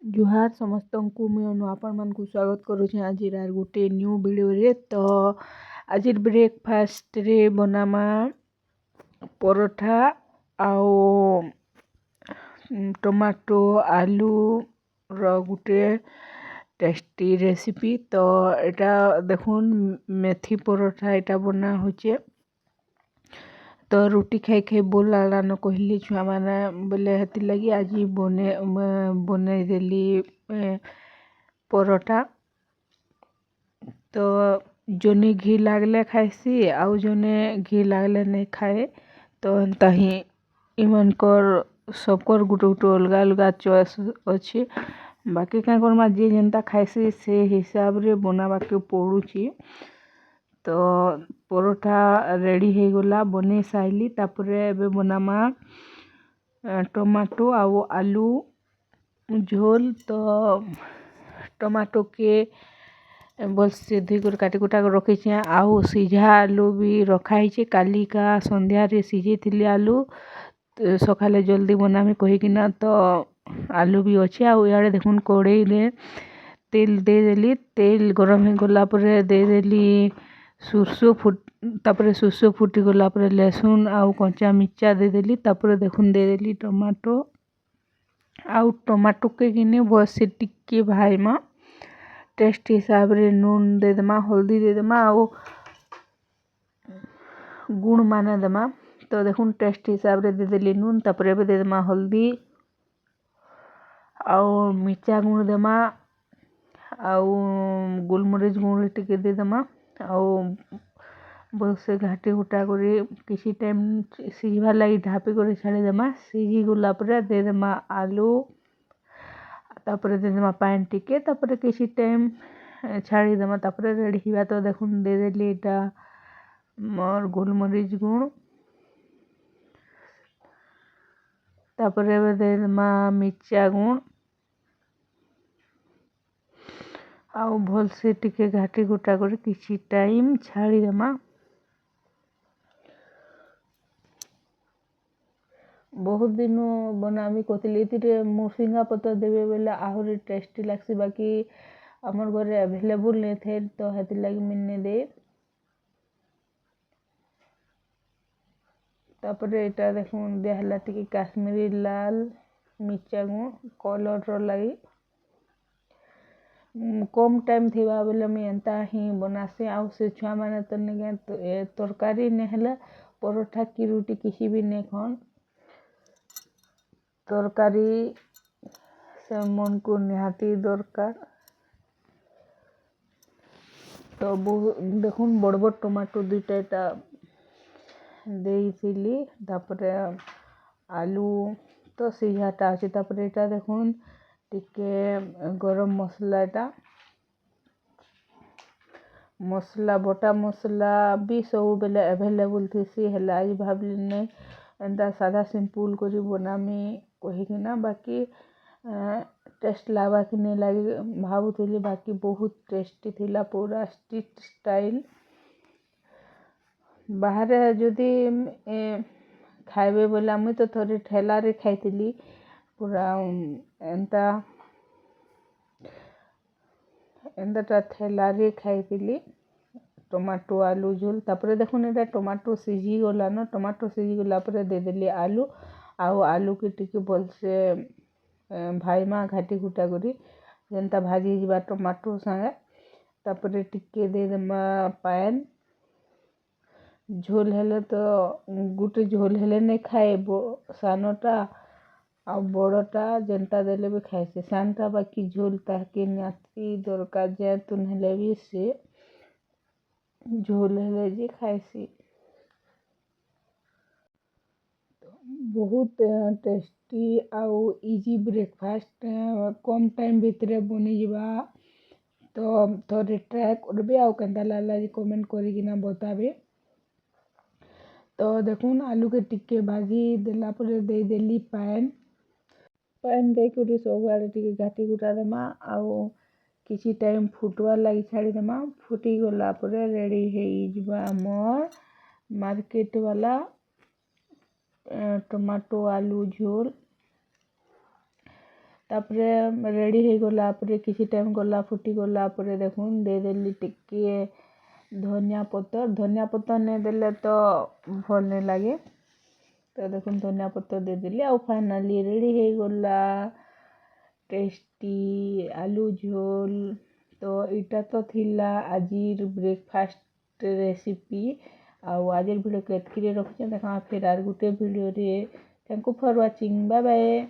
जुहार समस्त को मुझे आपण मान को स्वागत करुचे आज गोटे न्यू वीडियो रे। तो आज ब्रेकफास्ट रे बनामा परोठा आओ टमाटो आलू रो गोटे टेस्टी रेसिपी। तो एटा देखुन मेथी परोठा एटा बना होचे। तो रोटी खाई खाई बोल लान कहली छुआ मैंने बोले हेती लगी आज बने देली परोठा। तो जोने घी लागले खाइसी आउ जोने घी लागले नहीं खाए। तो एंता ही इमन कर सबकर गुटे गुटे अलगा अलगा चॉइस अच्छी। बाकी क्या करमा जे जनता खाइसी से हिसाब रे बनावा के पड़ुची। तो परोठा रेडी हो गला बने साइली तापरे एबे बनामा टमाटो आउ आलू झोल। तो टमाटो के भलसे धुई कर काटी कुटा कर रखी छे आउ सीझा आलू भी रखाई छे। काली का संध्या रे सीझे थिली आलू तो सकाले जल्दी बनामी कहीकिना। तो आलू भी अच्छे आउ याडे देखुन कड़ाई रे तेल दे देली। तेल गरम हो गला परे दे देली सुरसो फुटी गला परे लहसुन आउ कंचा मिर्चा दे देली। तापरे देखुन दे देली टमाटो आउ टमाटो के किने बस टिके भाईमा टेस्ट हिसाब रे नून दे देमा हल्दी दे देमा आउ गुण माने देमा। तो देखुन टेस्ट हिसाब रे दे देली नून तापरे दे देमा हल्दी आउ मिर्चा गुण देमा आउ गोलमरीच गुण टिके दे देमा आउ बसे घाटी घुटा करी किसी टाइम सीझवा लगी ढापी कर छाड़ी देमा। सीझी गला परे दे देमा आलू तापरे दे देमा पानी टिके तापरे किसी टाइम छाड़ी देमा तापरे रेडी हिवा। तो देखुन दे देली एटा मोर गोलमरीच गुण तापरे दे देमा मिर्चा गुण आउ भल से टिके घाटी घुटा कर किसी टाइम छाड़ी देमा। बहुत दिन बनामी कहते मुसिंगा पतर देवे बेले आहरी टेस्टी लगसी। बाकी आमर घरे अवेलेबल नहीं थे तो हेती लगी मिलने दे। तापरे एटा देखुन दिहला टिके काश्मीरी लाल मिर्चा गुण कलर लगी कम टाइम थीबा बेले मुझे एंता ही बनासी। आउ से छुआ माने तो नहीं तरकारी नहीं हेले परोठा की रोटी किसी भी नहीं खान तरकारी से मन को निहाती दरकार। तो देखुन बड़ बड़ टमाटो दुईटा एटा देइथिली तापरे आलू तो सीझाटा अच्छे। तापरे एटा देखुन टिके गरम मसला एटा मसला बटा मसला भी सब बेले अवेलेबल थी हेले आज भावली नहीं एंता सादा सिंपल करी बनामी कहीकिना। बाकी टेस्ट लावा कि नहीं लगे भावुली बाकी बहुत टेस्टी थिला पूरा स्ट्रीट स्टाइल। बाहर जदि खाइबे बोला मुई तो थोड़ी ठेला रे खाइथिली पूरा एंता ठेला रे खाइथिली टमाटो आलू झोल। तापरे देखुन एटा टमाटो सीझी गला न टमाटो सीझी गला परे दे देली आलू आउ आलू के टिके भलसे भाईमा घाटी घुटा करी जेनता भाजी जीवा टमाटो संगे। तापरे टिके दे देमा पान झोल हेले तो गुटे झोल हेले नहीं खाए सानोटा आ बड़टा जनता देले भी खाइसे सानटा बाकी झोल ताके नाती दरकार जाए तुन हेले भी से झोल हेले जी खाइसी। बहुत टेस्टी आउ इजी ब्रेकफास्ट कम टाइम भितर बनी जावा। तो थोड़े ट्राई करबे आउ केंता लागला जी कमेंट करिकिना बताबे। तो देखुन आलू के टिके भाजी देला परे दे देली पान दे कर सब आड़े टिके घाटी घुटा देमा आउ किसी टाइम फुटवा लगी छाड़ी देमा। फुटी गला परे रेडी हो जावा मोर मार्केट वाला टमाटो आलू झोल। तापरे रेडी हो गला किसी टाइम गला फुटी गला देखुन देदेली टिके धनिया पत्तर नहीं देले तो भल नहीं लगे तो देखुन धनिया पत्तर देदेली आ फाइनाली रेडी हो गला टेस्टी आलू झोल। तो इटा तो थिला आजिर ब्रेकफास्ट रेसिपी आजिर वीडियो को एतकी रखुचे देखा फिर आर गुटे वीडियो रे thank you for watching bye bye.